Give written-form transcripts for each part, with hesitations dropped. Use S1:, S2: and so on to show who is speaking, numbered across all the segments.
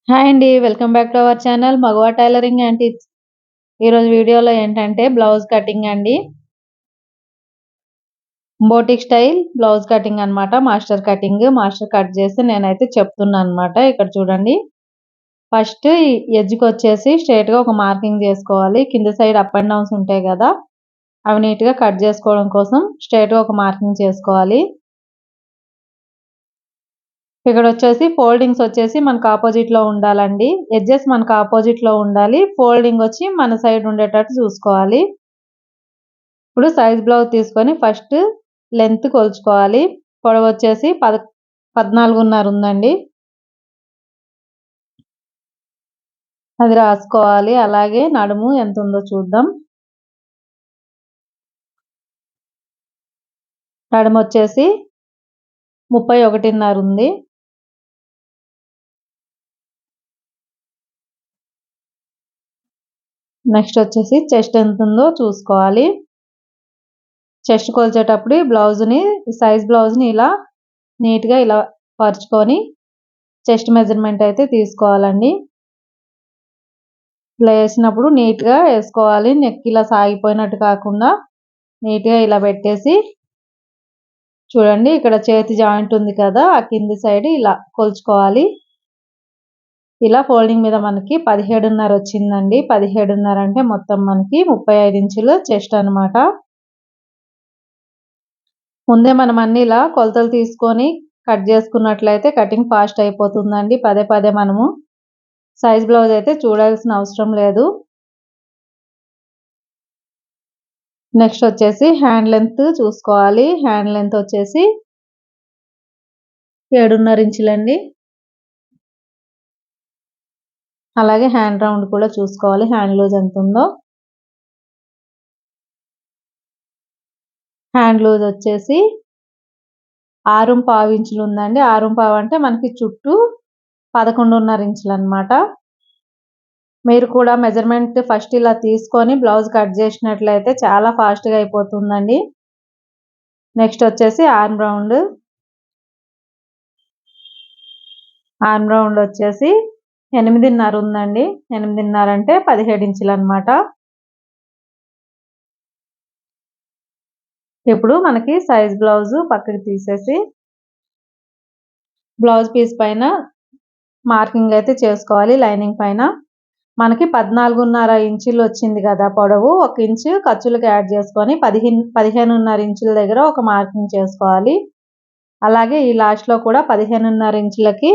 S1: Hi అండి. Welcome back to our channel మగవా tailoring and tips. ఈరోజు వీడియోలో ఏంటంటే బ్లౌజ్ కటింగ్ అండి. బోటిక్ స్టైల్ బ్లౌజ్ కటింగ్ అన్నమాట. Master cutting. మాస్టర్ కట్ చేసి నేనైతే చెప్తున్నా అన్నమాట. ఇక్కడ చూడండి. ఫస్ట్ ఎడ్జ్‌కి వచ్చేసి స్ట్రెయిట్‌గా ఒక మార్కింగ్ చేసుకోవాలి. కింద సైడ్ అప్ అండ్ డౌన్స్ ఉంటాయి కదా! అవి నీట్‌గా కట్ చేసుకోవడం కోసం స్ట్రెయిట్‌గా ఒక మార్కింగ్ చేసుకోవాలి. ఇక్కడ వచ్చేసి ఫోల్డింగ్స్ వచ్చేసి మనకు ఆపోజిట్ లో ఉండాలండి. ఎడ్జెస్ మనకు ఆపోజిట్ లో ఉండాలి. ఫోల్డింగ్ వచ్చి మన సైడ్ ఉండేటట్టు చూసుకోవాలి. ఇప్పుడు సైజ్ బ్లౌజ్ తీసుకొని ఫస్ట్ లెంత్ కొలుచుకోవాలి. పొడవు వచ్చేసి 14.5 ఉందండి. అది రాసుకోవాలి. అలాగే నడుము ఎంత ఉందో చూద్దాం. నడుము వచ్చేసి 31.5 ఉంది. నెక్స్ట్ వచ్చేసి చెస్ట్ ఎంత ఉందో చూసుకోవాలి. చెస్ట్ కొలిచేటప్పుడు సైజ్ బ్లౌజ్ని ఇలా నీట్‌గా ఇలా పరుచుకొని చెస్ట్ మెజర్మెంట్ అయితే తీసుకోవాలండి. ఇలా వేసినప్పుడు నీట్‌గా వేసుకోవాలి. నెక్ ఇలా సాగిపోయినట్టు కాకుండా నీట్‌గా ఇలా పెట్టేసి చూడండి, ఇక్కడ చేతి జాయింట్ ఉంది కదా! ఆ కింది సైడ్ ఇలా కొలుచుకోవాలి. ఇలా ఫోల్డింగ్ మీద మనకి 17.5 వచ్చిందండి. 17.5 అంటే మొత్తం మనకి 35 ఇంచుల చెస్ట్ అన్నమాట. ముందే మనం అన్ని ఇలా కొలతలు తీసుకొని కట్ చేసుకున్నట్లయితే కటింగ్ ఫాస్ట్ అయిపోతుందండి. పదే పదే మనము సైజ్ బ్లౌజ్ అయితే చూడాల్సిన అవసరం లేదు. నెక్స్ట్ వచ్చేసి హ్యాండ్ లెంత్ చూసుకోవాలి. హ్యాండ్ లెంత్ వచ్చేసి 7.5 ఇంచులండి. అలాగే హ్యాండ్ రౌండ్ కూడా చూసుకోవాలి. హ్యాండ్ లూజ్ ఎంత ఉందో. హ్యాండ్ లూజ్ వచ్చేసి 6.5 ఇంచులు ఉందండి. 6.5 అంటే మనకి చుట్టూ 11.5 ఇంచులు అన్నమాట. మీరు కూడా మెజర్మెంట్ ఫస్ట్ ఇలా తీసుకొని బ్లౌజ్ కట్ చేసినట్లయితే చాలా ఫాస్ట్‌గా అయిపోతుందండి. నెక్స్ట్ వచ్చేసి ఆర్మ్ రౌండ్. ఆర్మ్ రౌండ్ వచ్చేసి 8.5 ఉందండి. 8.5 అంటే 17 ఇంచులు అన్నమాట. ఇప్పుడు మనకి సైజ్ బ్లౌజ్ పక్కకి తీసేసి బ్లౌజ్ పీస్ పైన మార్కింగ్ అయితే చేసుకోవాలి. లైనింగ్ పైన మనకి 14.5 ఇంచులు వచ్చింది కదా పొడవు. 1 ఇంచు ఖర్చులకు యాడ్ చేసుకొని 15.5 ఇంచుల దగ్గర ఒక మార్కింగ్ చేసుకోవాలి. అలాగే ఈ లాస్ట్‌లో కూడా 15.5 ఇంచులకి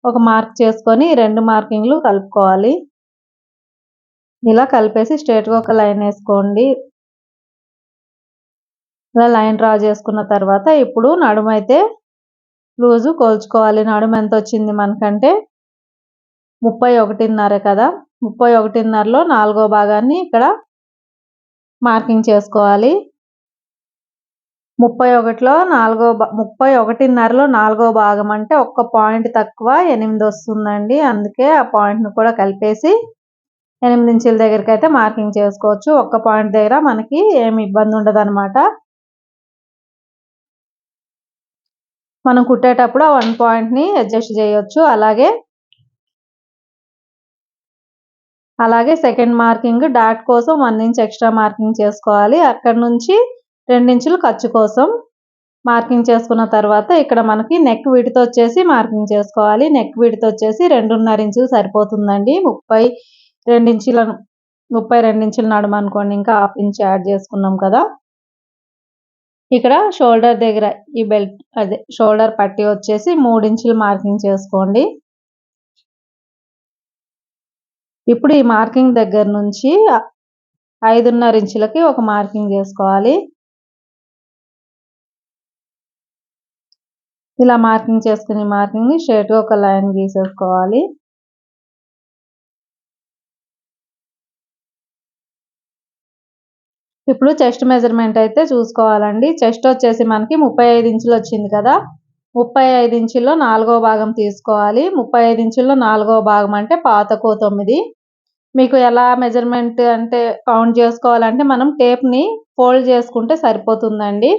S1: ఒక మార్క్ చేసుకొని 2 మార్కింగ్‌లు కలుపుకోవాలి. ఇలా కలిపేసి స్ట్రెయిట్‌గా ఒక లైన్ వేసుకోండి. ఇలా లైన్ డ్రా చేసుకున్న తర్వాత ఇప్పుడు నడుమైతే లూజు కొలుచుకోవాలి. నడుము ఎంత వచ్చింది మనకంటే 31.5 కదా! 31.5లో 4వ భాగాన్ని ఇక్కడ మార్కింగ్ చేసుకోవాలి. 31.5లో 4వ భాగం అంటే ఒక్క పాయింట్ తక్కువ 8 వస్తుందండి. అందుకే ఆ పాయింట్‌ని కూడా కలిపేసి 8 ఇంచుల దగ్గరకైతే మార్కింగ్ చేసుకోవచ్చు. ఒక్క పాయింట్ దగ్గర మనకి ఏమి ఇబ్బంది ఉండదన్నమాట. మనం కుట్టేటప్పుడు ఆ 1 పాయింట్‌ని అడ్జస్ట్ చేయొచ్చు. అలాగే సెకండ్ మార్కింగ్ డాట్ కోసం 1 ఇంచ్ ఎక్స్ట్రా మార్కింగ్ చేసుకోవాలి. అక్కడ నుంచి 2 ఇంచులు ఖర్చు కోసం మార్కింగ్ చేసుకున్న తర్వాత ఇక్కడ మనకి నెక్ విడ్త్ వచ్చేసి మార్కింగ్ చేసుకోవాలి. నెక్ విడ్త్ వచ్చేసి 2.5 ఇంచులు సరిపోతుందండి. 32 ఇంచుల నడుము అనుకోండి. ఇంకా హాఫ్ ఇంచ్ యాడ్ చేసుకున్నాం కదా! ఇక్కడ షోల్డర్ దగ్గర షోల్డర్ పట్టీ వచ్చేసి 3 ఇంచులు మార్కింగ్ చేసుకోండి. ఇప్పుడు ఈ మార్కింగ్ దగ్గర నుంచి 5.5 ఇంచులకి ఒక మార్కింగ్ చేసుకోవాలి. ఇలా మార్కింగ్ చేసుకుని మార్కింగ్‌ని స్ట్రెయిట్‌గా ఒక లైన్ గీసేసుకోవాలి. ఇప్పుడు చెస్ట్ మెజర్మెంట్ అయితే చూసుకోవాలండి. చెస్ట్ వచ్చేసి మనకి 35 ఇంచులు వచ్చింది కదా! 35 ఇంచుల్లో 4వ భాగం తీసుకోవాలి. 35 ఇంచుల్లో 4వ భాగం అంటే పాతకు 9. మీకు ఎలా మెజర్మెంట్ అంటే కౌంట్ చేసుకోవాలంటే మనం టేప్‌ని ఫోల్డ్ చేసుకుంటే సరిపోతుందండి.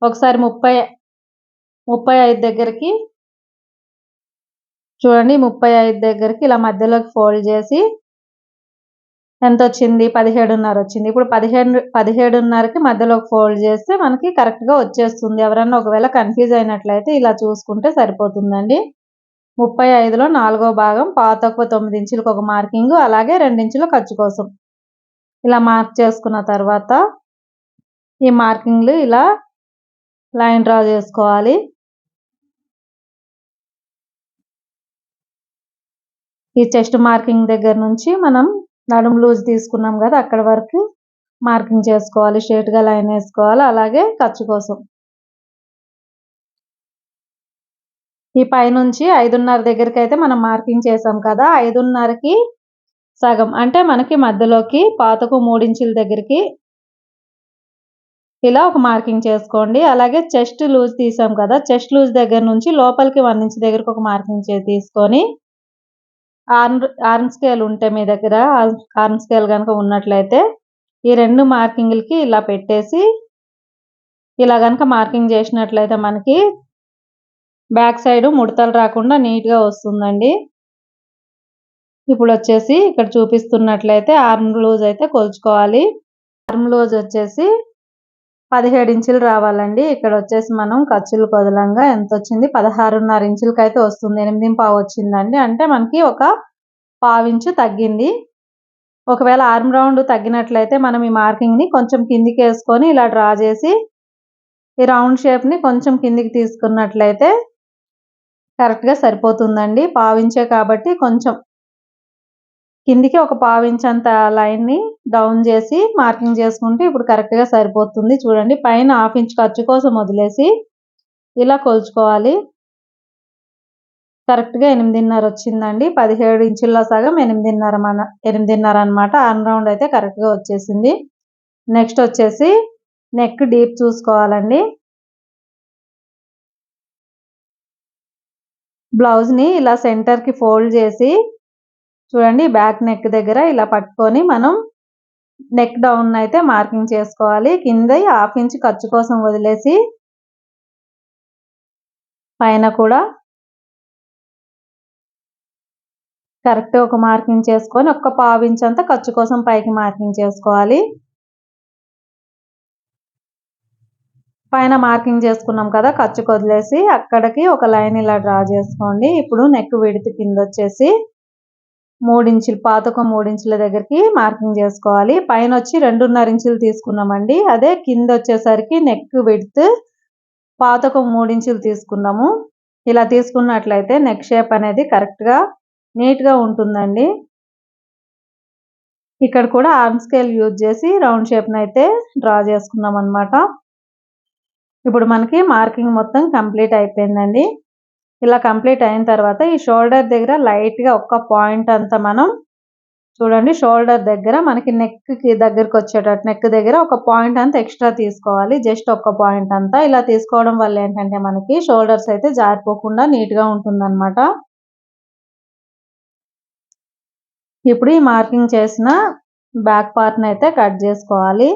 S1: ఒకసారి 35 దగ్గరికి చూడండి 35 దగ్గరికి ఇలా మధ్యలోకి ఫోల్డ్ చేసి ఎంత వచ్చింది 17.5 వచ్చింది. ఇప్పుడు 17.5కి మధ్యలోకి ఫోల్డ్ చేస్తే మనకి కరెక్ట్‌గా వచ్చేస్తుంది. ఎవరన్నా ఒకవేళ కన్‌ఫ్యూజ్ అయినట్లయితే ఇలా చూసుకుంటే సరిపోతుందండి. 35లో 4వ భాగం పావు తక్కువ 9 ఇంచులకు ఒక మార్కింగ్, అలాగే 2 ఇంచుల ఖర్చు కోసం. ఇలా మార్క్ చేసుకున్న తర్వాత ఈ మార్కింగ్‌లు ఇలా లైన్ డ్రా చేసుకోవాలి. ఈ చెస్ట్ మార్కింగ్ దగ్గర నుంచి మనం నడుము లూజ్ తీసుకున్నాం కదా అక్కడ వరకు మార్కింగ్ చేసుకోవాలి. స్ట్రెయిట్‌గా లైన్ వేసుకోవాలి. అలాగే ఖర్చు కోసం ఈ పైనుంచి 5.5 దగ్గరికి అయితే మనం మార్కింగ్ చేసాం కదా, 5.5కి సగం అంటే మనకి మధ్యలోకి పాతకు 3 ఇంచుల దగ్గరికి ఇలా ఒక మార్కింగ్ చేసుకోండి. అలాగే చెస్ట్ లూజ్ తీసాం కదా, చెస్ట్ లూజ్ దగ్గర నుంచి లోపలికి 1 ఇంచ్ దగ్గరకు ఒక మార్కింగ్ తీసుకొని ఆర్మ్ స్కేల్ ఉంటే మీ దగ్గర ఆర్మ్ స్కేల్ కనుక ఉన్నట్లయితే ఈ 2 మార్కింగ్లకి ఇలా పెట్టేసి ఇలా కనుక మార్కింగ్ చేసినట్లయితే మనకి బ్యాక్ సైడ్ ముడతలు రాకుండా నీట్‌గా వస్తుందండి. ఇప్పుడు వచ్చేసి ఇక్కడ చూపిస్తున్నట్లయితే ఆర్మ్ లూజ్ అయితే కొలుచుకోవాలి. ఆర్మ్ లూజ్ వచ్చేసి 17 ఇంచులు రావాలండి. ఇక్కడ వచ్చేసి మనం ఖర్చులు కొదలంగా ఎంత వచ్చింది 16.5 ఇంచులకి అయితే వస్తుంది. 8.5 వచ్చిందండి. అంటే మనకి ఒక పావు ఇంచు తగ్గింది. ఒకవేళ ఆర్మ్ రౌండ్ తగ్గినట్లయితే మనం ఈ మార్కింగ్‌ని కొంచెం కిందికి వేసుకొని ఇలా డ్రా చేసి ఈ రౌండ్ షేప్‌ని కొంచెం కిందికి తీసుకున్నట్లయితే కరెక్ట్‌గా సరిపోతుందండి. పావించే కాబట్టి కొంచెం కిందికి ఒక పావించ్ అంత లైన్‌ని డౌన్ చేసి మార్కింగ్ చేసుకుంటే ఇప్పుడు కరెక్ట్‌గా సరిపోతుంది. చూడండి పైన హాఫ్ ఇంచ్ ఖర్చు కోసం వదిలేసి ఇలా కొలుచుకోవాలి. కరెక్ట్‌గా 8.5 వచ్చిందండి. 17 ఇంచుల్లో సగం 8.5 అన్నమాట. ఆర్మ్ రౌండ్ అయితే కరెక్ట్‌గా వచ్చేసింది. నెక్స్ట్ వచ్చేసి నెక్ డీప్ చూసుకోవాలండి. బ్లౌజ్‌ని ఇలా సెంటర్‌కి ఫోల్డ్ చేసి చూడండి బ్యాక్ నెక్ దగ్గర ఇలా పట్టుకొని మనం నెక్ డౌన్ అయితే మార్కింగ్ చేసుకోవాలి. కింద హాఫ్ ఇంచ్ ఖర్చు కోసం వదిలేసి పైన కూడా కరెక్ట్ ఒక మార్కింగ్ చేసుకొని ఒక పావు ఇంచ్ అంతా ఖర్చు కోసం పైకి మార్కింగ్ చేసుకోవాలి. పైన మార్కింగ్ చేసుకున్నాం కదా, ఖర్చుకు వదిలేసి అక్కడికి ఒక లైన్ ఇలా డ్రా చేసుకోండి. ఇప్పుడు నెక్ విడ్త్ కింద వచ్చేసి 3 ఇంచులు పాతకు 3 ఇంచుల దగ్గరికి మార్కింగ్ చేసుకోవాలి. పైన వచ్చి 2.5 ఇంచులు తీసుకున్నామండి. అదే కింద వచ్చేసరికి నెక్ విడ్త్ పాతకు 3 ఇంచులు తీసుకున్నాము. ఇలా తీసుకున్నట్లయితే నెక్ షేప్ అనేది కరెక్ట్‌గా నీట్‌గా ఉంటుందండి. ఇక్కడ కూడా ఆర్మ్ స్కేల్ యూజ్ చేసి రౌండ్ షేప్‌ని అయితే డ్రా చేసుకున్నాం అన్నమాట. ఇప్పుడు మనకి మార్కింగ్ మొత్తం కంప్లీట్ అయిపోయిందండి. ఇలా కంప్లీట్ అయిన తర్వాత ఈ షోల్డర్ దగ్గర లైట్‌గా ఒక్క పాయింట్ అంతా మనం చూడండి షోల్డర్ దగ్గర మనకి నెక్‌కి దగ్గరకు వచ్చేటట్టు నెక్ దగ్గర ఒక పాయింట్ అంతా ఎక్స్ట్రా తీసుకోవాలి. జస్ట్ ఒక్క పాయింట్ అంతా ఇలా తీసుకోవడం వల్ల ఏంటంటే మనకి షోల్డర్స్ అయితే జారిపోకుండా నీట్‌గా ఉంటుందన్నమాట. ఇప్పుడు ఈ మార్కింగ్ చేసిన బ్యాక్ పార్ట్‌ని అయితే కట్ చేసుకోవాలి.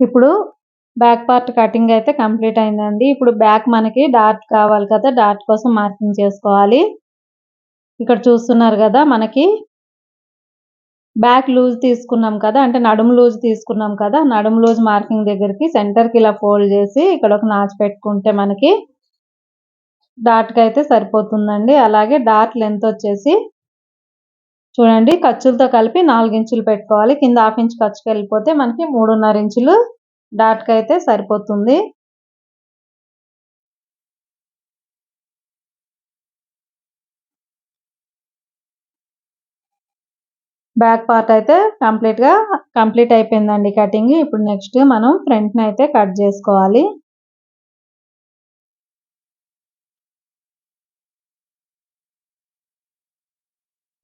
S1: ఇప్పుడు బ్యాక్ పార్ట్ కటింగ్ అయితే కంప్లీట్ అయిందండి. ఇప్పుడు బ్యాక్ మనకి డాట్ కావాలి కదా, డాట్ కోసం మార్కింగ్ చేసుకోవాలి. ఇక్కడ చూస్తున్నారు కదా, మనకి బ్యాక్ లూజ్ తీసుకున్నాం కదా, అంటే నడుము లూజ్ తీసుకున్నాం కదా, నడుము లూజ్ మార్కింగ్ దగ్గరికి సెంటర్కి ఇలా ఫోల్డ్ చేసి ఇక్కడ ఒక నాచ్ పెట్టుకుంటే మనకి డాట్కి అయితే సరిపోతుందండి. అలాగే డాట్ లెంత్ వచ్చేసి చూడండి ఖర్చులతో కలిపి 4 ఇంచులు పెట్టుకోవాలి. కింద హాఫ్ ఇంచ్ ఖర్చుకి వెళ్ళిపోతే మనకి 3.5 ఇంచులు డాట్కి అయితే సరిపోతుంది. బ్యాక్ పార్ట్ అయితే కంప్లీట్ అయిపోయిందండి కటింగ్. ఇప్పుడు నెక్స్ట్ మనం ఫ్రంట్‌ని అయితే కట్ చేసుకోవాలి.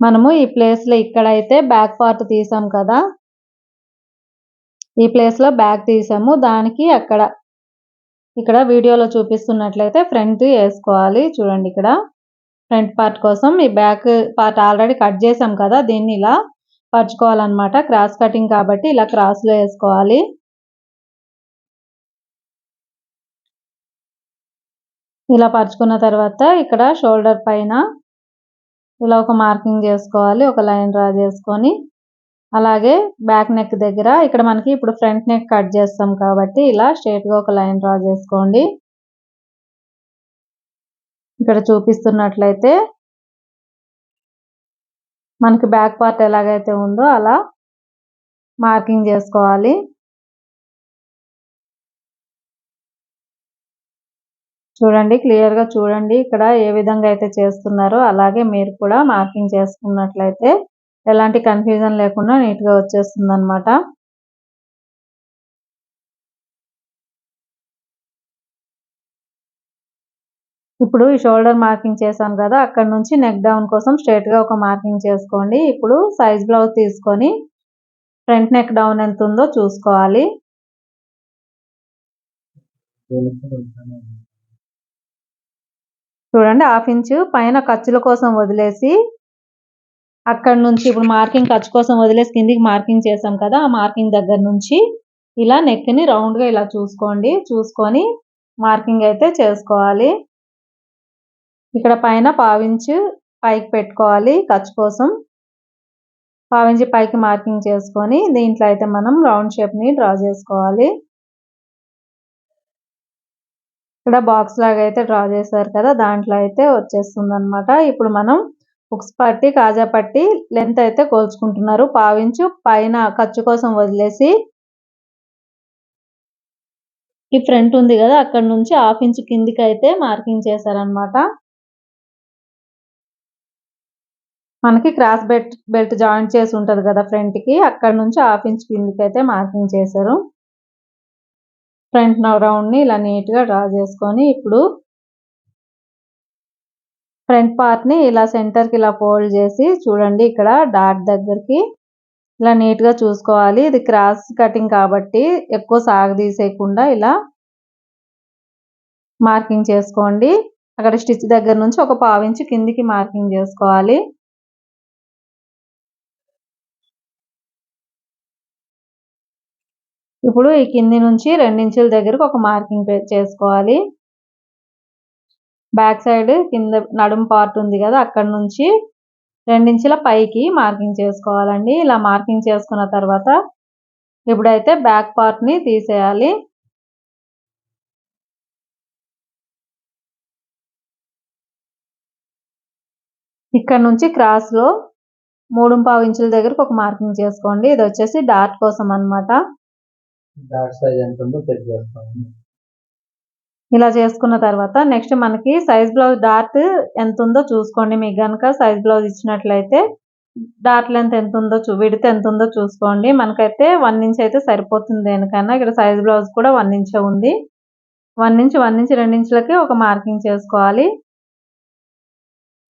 S1: మనము ఈ ప్లేస్‌లో ఇక్కడైతే బ్యాక్ పార్ట్ తీసాం కదా, ఈ ప్లేస్‌లో బ్యాక్ తీసాము. దానికి ఇక్కడ వీడియోలో చూపిస్తున్నట్లయితే ఫ్రంట్ వేసుకోవాలి. చూడండి ఇక్కడ ఫ్రంట్ పార్ట్ కోసం ఈ బ్యాక్ పార్ట్ ఆల్రెడీ కట్ చేసాం కదా, దీన్ని ఇలా పరుచుకోవాలన్నమాట. క్రాస్ కటింగ్ కాబట్టి ఇలా క్రాస్లో వేసుకోవాలి. ఇలా పరుచుకున్న తర్వాత ఇక్కడ షోల్డర్ పైన ఇలా ఒక మార్కింగ్ చేసుకోవాలి, ఒక లైన్ డ్రా చేసుకొని. అలాగే బ్యాక్ నెక్ దగ్గర ఇక్కడ మనకి ఇప్పుడు ఫ్రంట్ నెక్ కట్ చేస్తాం కాబట్టి ఇలా స్ట్రైట్గా ఒక లైన్ డ్రా చేసుకోండి. ఇక్కడ చూపిస్తున్నట్లయితే మనకి బ్యాక్ పార్ట్ ఎలాగైతే ఉందో అలా మార్కింగ్ చేసుకోవాలి. చూడండి, క్లియర్గా చూడండి ఇక్కడ ఏ విధంగా అయితే చేస్తున్నారో అలాగే మీరు కూడా మార్కింగ్ చేసుకున్నట్లయితే ఎలాంటి కన్ఫ్యూజన్ లేకుండా నీట్గా వచ్చేస్తుంది అనమాట. ఇప్పుడు ఈ షోల్డర్ మార్కింగ్ చేశాను కదా, అక్కడ నుంచి నెక్ డౌన్ కోసం స్ట్రైట్గా ఒక మార్కింగ్ చేసుకోండి. ఇప్పుడు సైజ్ బ్లౌజ్ తీసుకొని ఫ్రంట్ నెక్ డౌన్ ఎంత ఉందో చూసుకోవాలి. చూడండి, 1/2 ఇంచు పైన ఖర్చుల కోసం వదిలేసి అక్కడ నుంచి ఇప్పుడు మార్కింగ్ ఖర్చు కోసం వదిలేసి కిందికి మార్కింగ్ చేసాం కదా, ఆ మార్కింగ్ దగ్గర నుంచి ఇలా నెక్ని రౌండ్గా ఇలా చూసుకోండి. చూసుకొని మార్కింగ్ అయితే చేసుకోవాలి. ఇక్కడ పైన 1/2 ఇంచు పైకి పెట్టుకోవాలి ఖర్చు కోసం. 1/2 ఇంచు పైకి మార్కింగ్ చేసుకొని దీంట్లో అయితే మనం రౌండ్ షేప్ని డ్రా చేసుకోవాలి. ఇక్కడ బాక్స్ లాగా అయితే డ్రా చేశారు కదా, దాంట్లో అయితే వచ్చేస్తుంది అనమాట. ఇప్పుడు మనం హుక్స్ పట్టి కాజా పట్టి లెంత్ అయితే కోల్చుకుంటున్నారు. 1/2 ఇంచు పైన ఖర్చు కోసం వదిలేసి ఈ ఫ్రంట్ ఉంది కదా, అక్కడ నుంచి 1/2 ఇంచు కిందికి అయితే మార్కింగ్ చేశారనమాట. మనకి క్రాస్ బెల్ట్ జాయింట్ చేసి ఉంటుంది కదా ఫ్రంట్ కి, అక్కడ నుంచి 1/2 ఇంచు కిందికి అయితే మార్కింగ్ చేశారు. ఫ్రంట్ రౌండ్ ని ఇలా నీట్ గా డ్రా చేసుకొని ఇప్పుడు ఫ్రంట్ పార్ట్ ని ఇలా సెంటర్ కి ఇలా ఫోల్డ్ చేసి చూడండి, ఇక్కడ డాట్ దగ్గరికి ఇలా నీట్ గా చూసుకోవాలి. ఇది క్రాస్ కటింగ్ కాబట్టి ఎక్కువ సాగదీసేయకుండా ఇలా మార్కింగ్ చేసుకోండి. అక్కడ స్టిచ్ దగ్గర నుంచి ఒక 1/2 ఇంచు కిందికి మార్కింగ్ చేసుకోవాలి. ఇప్పుడు ఈ కింది నుంచి 2 ఇంచుల దగ్గరకు ఒక మార్కింగ్ చేసుకోవాలి. బ్యాక్ సైడ్ కింద నడుం పార్ట్ ఉంది కదా, అక్కడ నుంచి 2 ఇంచుల పైకి మార్కింగ్ చేసుకోవాలండి. ఇలా మార్కింగ్ చేసుకున్న తర్వాత ఇప్పుడైతే బ్యాక్ పార్ట్ ని తీసేయాలి. ఇక్కడ నుంచి క్రాస్ లో 3.5 ఇంచుల దగ్గరకు ఒక మార్కింగ్ చేసుకోండి. ఇది వచ్చేసి డాట్ కోసం అన్నమాట. ఇలా చేసుకున్న తర్వాత నెక్స్ట్ మనకి సైజ్ బ్లౌజ్ డాట్ ఎంత ఉందో చూసుకోండి. మీకు గనుక సైజ్ బ్లౌజ్ ఇచ్చినట్లయితే డాట్ లెంత్ ఎంత ఉందో విడ్త్ ఎంత ఉందో చూసుకోండి. మనకైతే 1 ఇంచ్ అయితే సరిపోతుంది దేనికన్నా. ఇక్కడ సైజ్ బ్లౌజ్ కూడా 1 ఇంచ్ ఉంది. 1 ఇంచ్ 2 ఇంచులకి ఒక మార్కింగ్ చేసుకోవాలి.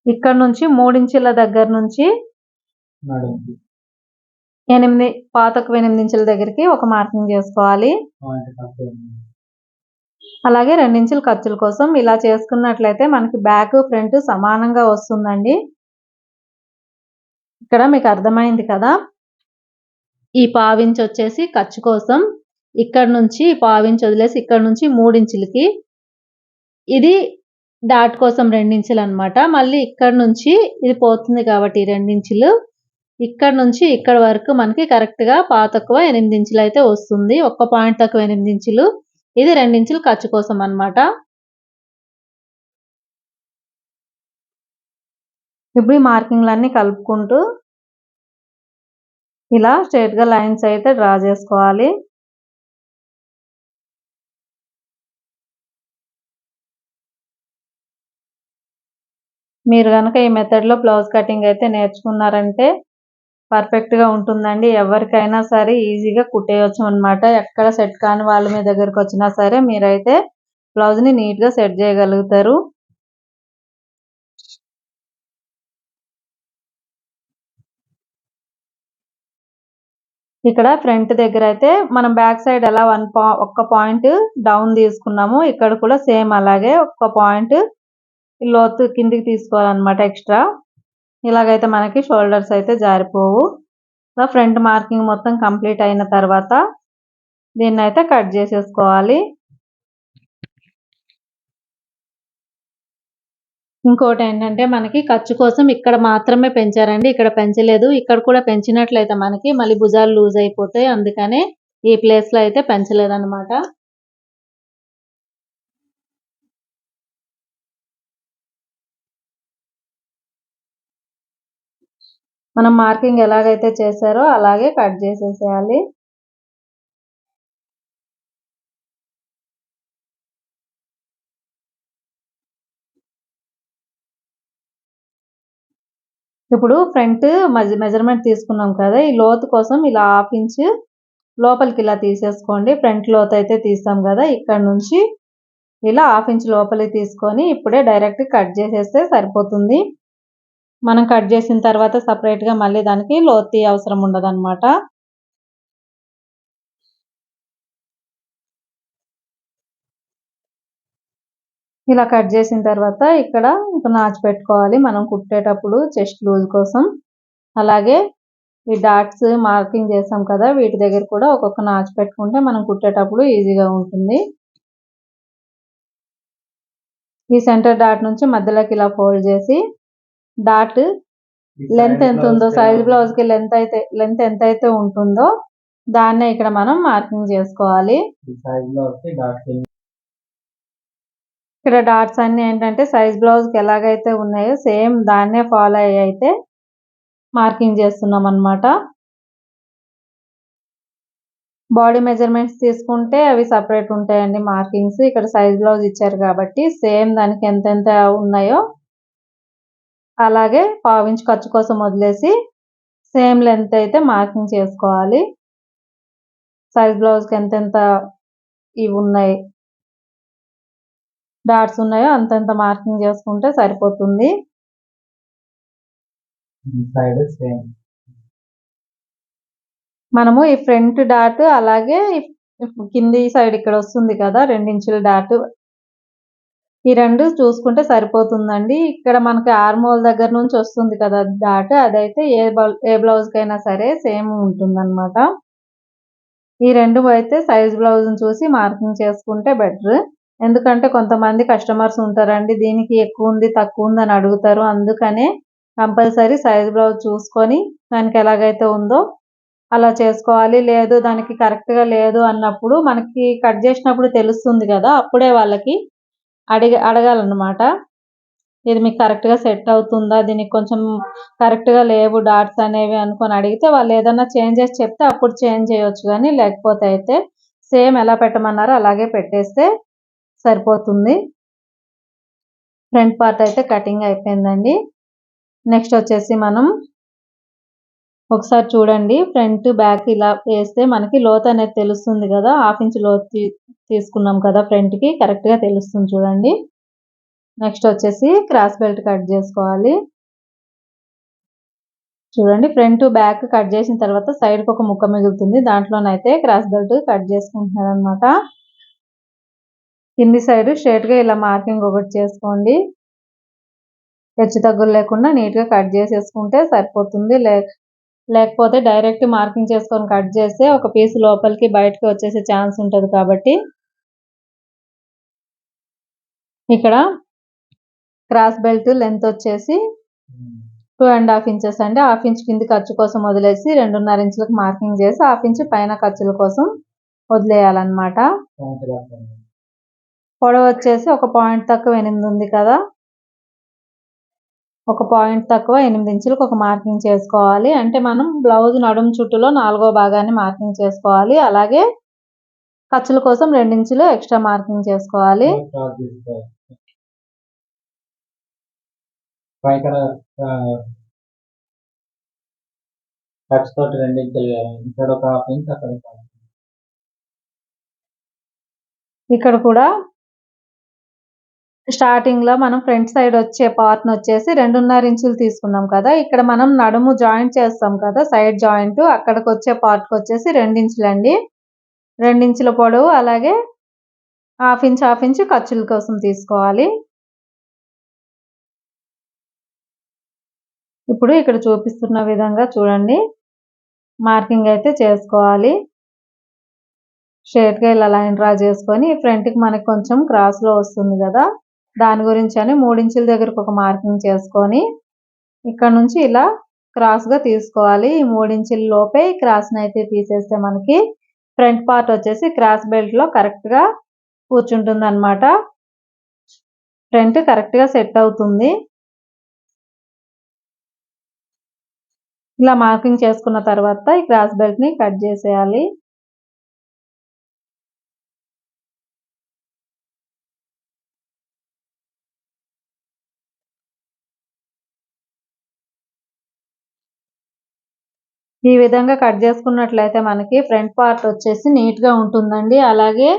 S1: ఇక్కడ నుంచి 3 ఇంచుల దగ్గర నుంచి 8 ఇంచుల దగ్గరికి ఒక మార్కింగ్ చేసుకోవాలి. అలాగే 2 ఇంచుల ఖర్చుల కోసం ఇలా చేసుకున్నట్లయితే మనకి బ్యాక్ ఫ్రంట్ సమానంగా వస్తుందండి. ఇక్కడ మీకు అర్థమైంది కదా. ఈ 1/2 ఇంచ్ వచ్చేసి ఖర్చు కోసం, ఇక్కడ నుంచి 1/2 ఇంచ్ వదిలేసి ఇక్కడ నుంచి 3 ఇంచులకి, ఇది డాట్ కోసం 2 ఇంచులు అనమాట. మళ్ళీ ఇక్కడ నుంచి ఇది పోతుంది కాబట్టి 2 ఇంచులు, ఇక్కడ నుంచి ఇక్కడ వరకు మనకి కరెక్ట్ గా తక్కువ 8 ఇంచులు అయితే వస్తుంది. ఒక్క పాయింట్ తక్కువ 8 ఇంచులు. ఇది 2 ఇంచులు ఖర్చు కోసం అన్నమాట. ఇప్పుడు ఈ మార్కింగ్లన్నీ కలుపుకుంటూ ఇలా స్ట్రైట్ గా లైన్స్ అయితే డ్రా చేసుకోవాలి. మీరు కనుక ఈ మెథడ్ లో బ్లౌజ్ కటింగ్ అయితే నేర్చుకున్నారంటే పర్ఫెక్ట్ గా ఉంటుందండి. ఎవరికైనా సరే ఈజీగా కుట్టేయచ్చు అన్నమాట. ఎక్కడ సెట్ కాని వాళ్ళ మీ దగ్గరకు వచ్చినా సరే మీరైతే బ్లౌజ్ ని నీట్ గా సెట్ చేయగలుగుతారు. ఇక్కడ ఫ్రంట్ దగ్గర అయితే మనం బ్యాక్ సైడ్ ఎలా ఒక్క పాయింట్ డౌన్ తీసుకున్నాము, ఇక్కడ కూడా సేమ్ అలాగే ఒక్క పాయింట్ లోతు కిందికి తీసుకోవాలన్నమాట ఎక్స్ట్రా. ఇలాగైతే మనకి షోల్డర్స్ అయితే జారిపోవు. సో ఫ్రంట్ మార్కింగ్ మొత్తం కంప్లీట్ అయిన తర్వాత దీన్నైతే కట్ చేసేసుకోవాలి. ఇంకోటి ఏంటంటే మనకి ఖర్చు కోసం ఇక్కడ మాత్రమే పెంచారండి, ఇక్కడ పెంచలేదు. ఇక్కడ కూడా పెంచినట్లయితే మనకి మళ్ళీ భుజాలు లూజ్ అయిపోతాయి, అందుకనే ఈ ప్లేస్ లో అయితే పెంచలేదన్నమాట. మనం మార్కింగ్ ఎలాగైతే చేశారో అలాగే కట్ చేసేసేయాలి. ఇప్పుడు ఫ్రంట్ మెజర్మెంట్ తీసుకున్నాం కదా, ఈ లోతు కోసం ఇలా 1/2 ఇంచ్ లోపలికి ఇలా తీసేసుకోండి. ఫ్రంట్ లోతు అయితే తీసాం కదా, ఇక్కడ నుంచి ఇలా 1/2 ఇంచ్ లోపలికి తీసుకొని ఇప్పుడే డైరెక్ట్ కట్ చేసేస్తే సరిపోతుంది. మనం కట్ చేసిన తర్వాత సపరేట్ గా మళ్ళీ దానికి లోతు తీయ అవసరం ఉండదు అనమాట. ఇలా కట్ చేసిన తర్వాత ఇక్కడ ఒక నాచు పెట్టుకోవాలి మనం కుట్టేటప్పుడు చెస్ట్ లూజ్ కోసం. అలాగే ఈ డాట్స్ మార్కింగ్ చేసాం కదా, వీటి దగ్గర కూడా ఒక్కొక్క నాచు పెట్టుకుంటే మనం కుట్టేటప్పుడు ఈజీగా ఉంటుంది. ఈ సెంటర్ డాట్ నుంచి మధ్యలోకి ఇలా ఫోల్డ్ చేసి డాట్ లెంత్ ఎంత ఉందో, సైజ్ బ్లౌజ్ కి లెంత్ ఎంత అయితే ఉంటుందో దాన్నే ఇక్కడ మనం మార్కింగ్ చేసుకోవాలి. ఇక్కడ డాట్స్ అన్ని ఏంటంటే సైజ్ బ్లౌజ్ కి ఎలాగైతే ఉన్నాయో సేమ్ దాన్నే ఫాలో అయ్యి అయితే మార్కింగ్ చేస్తున్నాం అన్నమాట. బాడీ మెజర్మెంట్స్ తీసుకుంటే అవి సపరేట్ ఉంటాయండి మార్కింగ్స్. ఇక్కడ సైజ్ బ్లౌజ్ ఇచ్చారు కాబట్టి సేమ్ దానికి ఎంతెంత ఉన్నాయో అలాగే 1/2 ఇంచ్ ఖర్చు కోసం వదిలేసి సేమ్ లెంత్ అయితే మార్కింగ్ చేసుకోవాలి. సైజ్ బ్లౌజ్ కి ఎంతెంత ఇవి ఉన్నాయి డాట్స్ ఉన్నాయో అంతంత మార్కింగ్ చేసుకుంటే సరిపోతుంది. మనము ఈ ఫ్రంట్ డాట్ అలాగే కింది సైడ్ ఇక్కడ వస్తుంది కదా 2 ఇంచుల డాట్, ఈ రెండు చూసుకుంటే సరిపోతుందండి. ఇక్కడ మనకి ఆర్మోల్ దగ్గర నుంచి వస్తుంది కదా డాట్, అదైతే ఏ బ్లౌజ్ కైనా సరే సేమ్ ఉంటుందన్నమాట. ఈ రెండు అయితే సైజ్ బ్లౌజ్ చూసి మార్కింగ్ చేసుకుంటే బెటర్. ఎందుకంటే కొంతమంది కస్టమర్స్ ఉంటారండి, దీనికి ఎక్కువ ఉంది తక్కువ ఉంది అని అడుగుతారు. అందుకనే కంపల్సరీ సైజ్ బ్లౌజ్ చూసుకొని దానికి ఎలాగైతే ఉందో అలా చేసుకోవాలి. లేదు దానికి కరెక్ట్ గా లేదు అన్నప్పుడు మనకి కట్ చేసినప్పుడు తెలుస్తుంది కదా, అప్పుడే వాళ్ళకి అడగాలన్నమాట. ఇది మీకు కరెక్ట్ గా సెట్ అవుతుందా, దీనికి కొంచెం కరెక్ట్ గా లేవు డాట్స్ అనేవి అనుకొని అడిగితే వాళ్ళు ఏదన్నా చేంజెస్ చెప్తే అప్పుడు చేంజ్ చేయొచ్చు, కానీ లేకపోతే అయితే సేమ్ ఎలా పెట్టమన్నారో అలాగే పెట్టేస్తే సరిపోతుంది. ఫ్రంట్ పార్ట్ అయితే కటింగ్ అయిపోయిందండి. నెక్స్ట్ వచ్చేసి మనం ఒకసారి చూడండి, ఫ్రంట్ బ్యాక్ ఇలా వేస్తే మనకి లోతు అనేది తెలుస్తుంది కదా. 1/2 ఇంచ్ లోతు తీసుకున్నాం కదా ఫ్రంట్ కి, కరెక్ట్ గా తెలుస్తుంది చూడండి. నెక్స్ట్ వచ్చేసి క్రాస్ బెల్ట్ కట్ చేసుకోవాలి. చూడండి, ఫ్రంట్ బ్యాక్ కట్ చేసిన తర్వాత సైడ్ కి ఒక ముక్క మిగులుతుంది, దాంట్లోనైతే క్రాస్ బెల్ట్ కట్ చేసుకుంటున్నారు అనమాట. కింది సైడ్ స్ట్రైట్ గా ఇలా మార్కింగ్ ఒకటి చేసుకోండి. హెచ్చు తగ్గులు లేకుండా నీట్ గా కట్ చేసేసుకుంటే సరిపోతుంది. లేకపోతే డైరెక్ట్ మార్కింగ్ చేసుకొని కట్ చేస్తే ఒక పీస్ లోపలికి బయటకి వచ్చేసే ఛాన్స్ ఉంటుంది. కాబట్టి ఇక్కడ క్రాస్ బెల్ట్ లెంత్ వచ్చేసి 2.5 ఇంచెస్ అండి. 1/2 ఇంచ్ కింది ఖర్చు కోసం వదిలేసి 2.5 ఇంచులకు మార్కింగ్ చేసి 1/2 ఇంచ్ పైన ఖర్చుల కోసం వదిలేయాలన్నమాట. పొడవు వచ్చేసి ఒక పాయింట్ తక్కువ 8 ఉంది కదా, ఒక పాయింట్ తక్కువ 8 ఇంచులకు ఒక మార్కింగ్ చేసుకోవాలి. అంటే మనం బ్లౌజ్ నడుము చుట్టూలో 4వ భాగాన్ని మార్కింగ్ చేసుకోవాలి. అలాగే ఖర్చుల కోసం 2 ఇంచులు ఎక్స్ట్రా మార్కింగ్ చేసుకోవాలి. ఇక్కడ కూడా స్టార్టింగ్ లో మనం ఫ్రంట్ సైడ్ వచ్చే పార్ట్ వచ్చేసి 2.5 ఇంచులు తీసుకున్నాం కదా, ఇక్కడ మనం నడుము జాయింట్ చేస్తాం కదా సైడ్ జాయింట్, అక్కడికి వచ్చే పార్ట్ వచ్చేసి 2 ఇంచులు అండి. 2 ఇంచుల పొడవు అలాగే 1/2 ఇంచ్ ఖర్చుల కోసం తీసుకోవాలి. ఇప్పుడు ఇక్కడ చూపిస్తున్న విధంగా చూడండి మార్కింగ్ అయితే చేసుకోవాలి. స్ట్రెయిట్‌గా ఇలా లైన్ డ్రా చేసుకొని ఫ్రంట్‌కి మనకి కొంచెం క్రాస్‌లో వస్తుంది కదా, దాని గురించి అని 3 ఇంచుల దగ్గరకు ఒక మార్కింగ్ చేసుకొని ఇక్కడ నుంచి ఇలా క్రాస్‌గా తీసుకోవాలి. ఈ 3 ఇంచుల లోపే ఈ క్రాస్‌ని అయితే తీసేస్తే మనకి ఫ్రంట్ పార్ట్ వచ్చేసి క్రాస్ బెల్ట్‌లో కరెక్ట్‌గా కూర్చుంటుందన్నమాట. ఫ్రంట్ కరెక్ట్‌గా సెట్ అవుతుంది. ఇలా మార్కింగ్ చేసుకున్న తర్వాత ఈ క్రాస్ బెల్ట్‌ని కట్ చేసేయాలి. ఈ విధంగా కట్ చేసుకున్నట్లయితే మనకి ఫ్రంట్ పార్ట్ వచ్చేసి నీట్‌గా ఉంటుందండి. అలాగే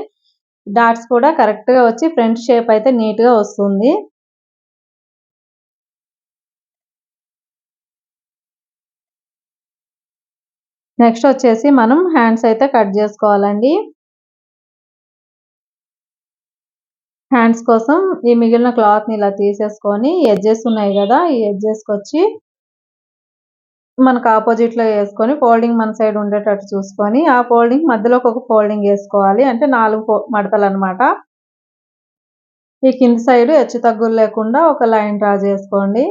S1: డాట్స్ కూడా కరెక్ట్‌గా వచ్చి ఫ్రంట్ షేప్ అయితే నీట్‌గా వస్తుంది. నెక్స్ట్ వచ్చేసి మనం హ్యాండ్స్ అయితే కట్ చేసుకోవాలండి. హ్యాండ్స్ కోసం ఈ మిగిలిన క్లాత్‌ని ఇలా తీసేసుకొని ఎడ్జెస్ ఉన్నాయి కదా, ఈ ఎడ్జెస్‌కి వచ్చి మనకు ఆపోజిట్‌లో వేసుకొని ఫోల్డింగ్ మన సైడ్ ఉండేటట్టు చూసుకొని ఆ ఫోల్డింగ్ మధ్యలోకి ఒక ఫోల్డింగ్ వేసుకోవాలి. అంటే 4 మడతలు అన్నమాట. ఈ కింది సైడ్ హెచ్చు తగ్గులు లేకుండా ఒక లైన్ డ్రా చేసుకోండి.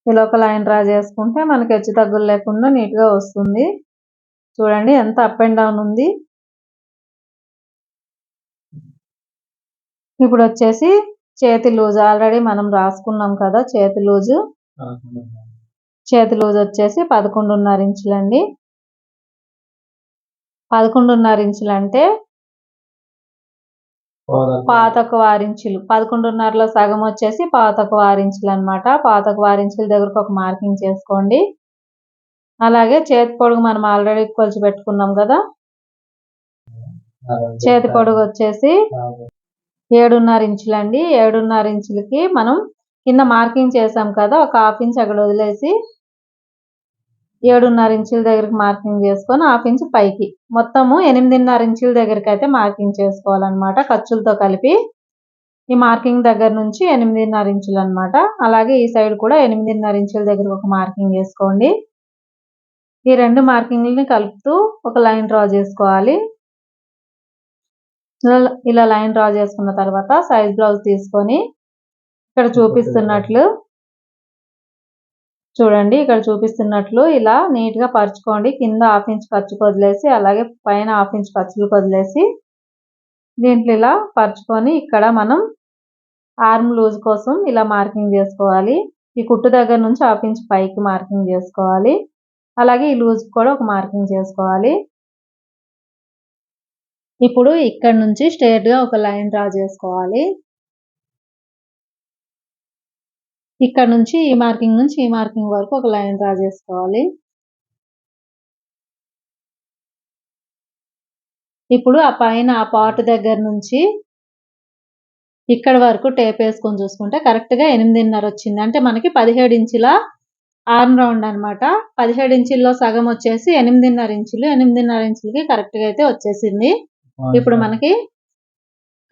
S1: ఇలా ఒక లైన్ డ్రా చేసుకుంటే మనకి హెచ్చు తగ్గులు లేకుండా నీట్‌గా వస్తుంది. చూడండి ఎంత అప్ అండ్ డౌన్ ఉంది. ఇప్పుడు వచ్చేసి చేతి లూజ్ ఆల్రెడీ మనం రాసుకున్నాం కదా, చేతి లూజ్ వచ్చేసి 11.5 ఇంచులండి. 11.5 ఇంచులు అంటే పాతకు 6 ఇంచులు. 11.5లో సగం వచ్చేసి పాతకు 6 ఇంచులు అనమాట. పాతకు 6 ఇంచుల దగ్గరకు ఒక మార్కింగ్ చేసుకోండి. అలాగే చేతి పొడుగు మనం ఆల్రెడీ కొలిచి పెట్టుకున్నాం కదా, చేతి పొడుగు వచ్చేసి 7.5 ఇంచులండి. 7.5 ఇంచులకి మనం కింద మార్కింగ్ చేసాం కదా, ఒక 1/2 ఇంచ్ అక్కడ వదిలేసి 7.5 ఇంచుల దగ్గరికి మార్కింగ్ చేసుకొని 1/2 ఇంచ్ పైకి మొత్తము 8.5 ఇంచుల దగ్గరికి అయితే మార్కింగ్ చేసుకోవాలన్నమాట ఖర్చులతో కలిపి. ఈ మార్కింగ్ దగ్గర నుంచి 8.5 ఇంచులు అనమాట. అలాగే ఈ సైడ్ కూడా 8.5 ఇంచుల దగ్గర ఒక మార్కింగ్ చేసుకోండి. ఈ 2 మార్కింగ్లని కలుపుతూ ఒక లైన్ డ్రా చేసుకోవాలి. ఇలా లైన్ డ్రా చేసుకున్న తర్వాత సైజ్ బ్లౌజ్ తీసుకొని ఇక్కడ చూపిస్తున్నట్లు చూడండి, ఇక్కడ చూపిస్తున్నట్లు ఇలా నీట్‌గా పరుచుకోండి. కింద 1/2 ఇంచ్ ఖర్చుకు వదిలేసి అలాగే పైన 1/2 ఇంచ్ ఖర్చులకు వదిలేసి దీంట్లో ఇలా పరుచుకొని ఇక్కడ మనం ఆర్మ్ లూజ్ కోసం ఇలా మార్కింగ్ చేసుకోవాలి. ఈ కుట్టు దగ్గర నుంచి 1/2 ఇంచ్ పైకి మార్కింగ్ చేసుకోవాలి. అలాగే ఈ లూజ్ కూడా ఒక మార్కింగ్ చేసుకోవాలి. ఇప్పుడు ఇక్కడ నుంచి స్ట్రెయిట్‌గా ఒక లైన్ డ్రా చేసుకోవాలి. ఇక్కడ నుంచి ఈ మార్కింగ్ నుంచి ఈ మార్కింగ్ వరకు ఒక లైన్ డ్రా చేసుకోవాలి. ఇప్పుడు ఆ పైన ఆ పార్ట్ దగ్గర నుంచి ఇక్కడ వరకు టేప్ వేసుకొని చూసుకుంటే కరెక్ట్‌గా 8.5 వచ్చింది. అంటే మనకి 17 ఇంచుల ఆర్మ్ రౌండ్ అనమాట. 17 ఇంచుల్లో సగం వచ్చేసి 8.5 ఇంచులు. 8.5 ఇంచులకి కరెక్ట్‌గా అయితే వచ్చేసింది. ఇప్పుడు మనకి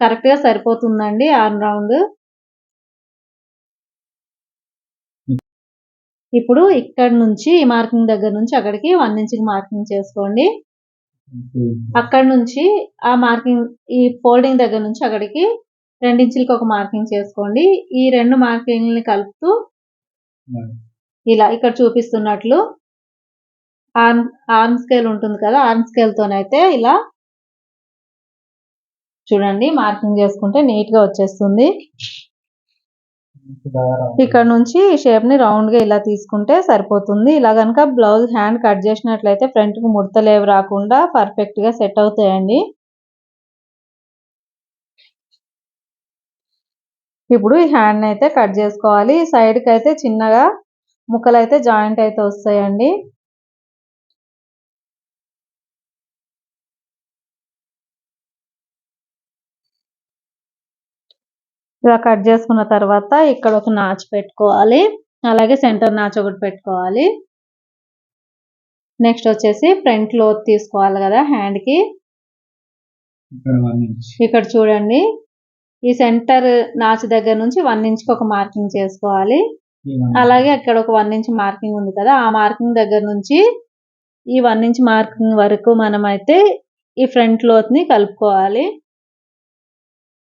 S1: కరెక్ట్‌గా సరిపోతుందండి ఆర్మ్ రౌండ్. ఇప్పుడు ఇక్కడ నుంచి ఈ మార్కింగ్ దగ్గర నుంచి అక్కడికి 1 ఇంచ్‌కి మార్కింగ్ చేసుకోండి. అక్కడ నుంచి ఆ మార్కింగ్ ఈ ఫోల్డింగ్ దగ్గర నుంచి అక్కడికి 2 ఇంచులకి ఒక మార్కింగ్ చేసుకోండి. ఈ 2 మార్కింగ్‌లని కలుపుతూ ఇలా ఇక్కడ చూపిస్తున్నట్లు ఆర్మ్ స్కేల్ ఉంటుంది కదా, ఆర్మ్ స్కేల్‌తోనైతే ఇలా చూడండి మార్కింగ్ చేసుకుంటే నీట్‌గా వచ్చేస్తుంది. ఇక్కడ నుంచి ఈ షేప్‌ని రౌండ్‌గా ఇలా తీసుకుంటే సరిపోతుంది. ఇలా గనుక బ్లౌజ్ హ్యాండ్ కట్ చేసినట్లయితే ఫ్రంట్‌కి ముడతలేవి రాకుండా పర్ఫెక్ట్‌గా సెట్ అవుతాయండి. ఇప్పుడు ఈ హ్యాండ్‌ని అయితే కట్ చేసుకోవాలి. సైడ్‌కి అయితే చిన్నగా ముక్కలైతే జాయింట్ అయితే వస్తాయండి. ఇలా కట్ చేసుకున్న తర్వాత ఇక్కడ ఒక నాచ్ పెట్టుకోవాలి. అలాగే సెంటర్ నాచ్ ఒకటి పెట్టుకోవాలి. నెక్స్ట్ వచ్చేసి ఫ్రంట్ లోత్ తీసుకోవాలి కదా హ్యాండ్‌కి. ఇక్కడ చూడండి ఈ సెంటర్ నాచ్ దగ్గర నుంచి 1 ఇంచ్‌కి ఒక మార్కింగ్ చేసుకోవాలి. అలాగే అక్కడ ఒక 1 ఇంచ్ మార్కింగ్ ఉంది కదా, ఆ మార్కింగ్ దగ్గర నుంచి ఈ 1 ఇంచ్ మార్కింగ్ వరకు మనమైతే ఈ ఫ్రంట్ లోతుని కలుపుకోవాలి.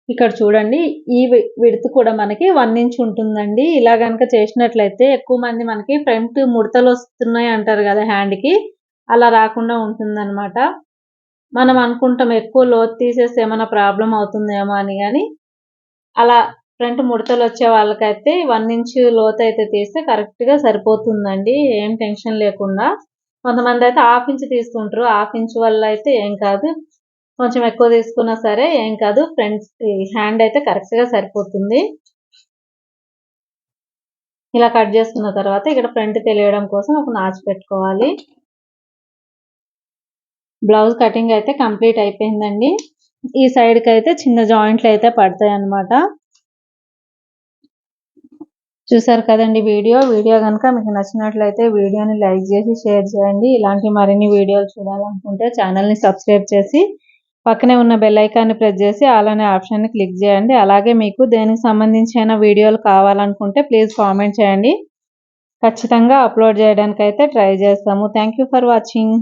S1: ఇక్కడ చూడండి ఈ విడ్త్ కూడా మనకి 1 ఇంచ్ ఉంటుందండి. ఇలా గనుక చేసినట్లయితే ఎక్కువ మంది మనకి ఫ్రంట్ ముడతలు వస్తున్నాయి అంటారు కదా హ్యాండ్‌కి, అలా రాకుండా ఉంటుందన్నమాట. మనం అనుకుంటాం ఎక్కువ లోతు తీసేస్తే ఏమైనా ప్రాబ్లమ్ అవుతుందేమో అని గాని, అలా ఫ్రంట్ ముడతలు వచ్చే వాళ్ళకైతే 1 ఇంచ్ లోతు అయితే తీస్తే కరెక్ట్‌గా సరిపోతుందండి. ఏం టెన్షన్ లేకుండా. కొంతమంది అయితే హాఫ్ ఇంచ్ తీసుకుంటారు. హాఫ్ ఇంచ్ వల్ల అయితే ఏం కాదు. కొంచెం ఎక్కువ తీసుకున్నా సరే ఏం కాదు. ఫ్రంట్ హ్యాండ్ అయితే కరెక్ట్‌గా సరిపోతుంది. ఇలా కట్ చేసుకున్న తర్వాత ఇక్కడ ఫ్రంట్ తెలియడం కోసం ఒక నాచు పెట్టుకోవాలి. బ్లౌజ్ కటింగ్ అయితే కంప్లీట్ అయిపోయిందండి. ఈ సైడ్‌కి అయితే చిన్న జాయింట్లు అయితే పడతాయి అన్నమాట. చూసారు కదండి వీడియో కనుక మీకు నచ్చినట్లయితే వీడియోని లైక్ చేసి షేర్ చేయండి. ఇలాంటి మరిన్ని వీడియోలు చూడాలనుకుంటే ఛానల్ని సబ్స్క్రైబ్ చేసి పక్కనే ఉన్న బెల్ ఐకాన్ని ప్రెస్ చేసి ఆల్ అనే ఆప్షన్ని క్లిక్ చేయండి. అలాగే మీకు దేనికి సంబంధించిన వీడియోలు కావాలనుకుంటే ప్లీజ్ కామెంట్ చేయండి. ఖచ్చితంగా అప్లోడ్ చేయడానికైతే ట్రై చేస్తాము. Thank you for watching.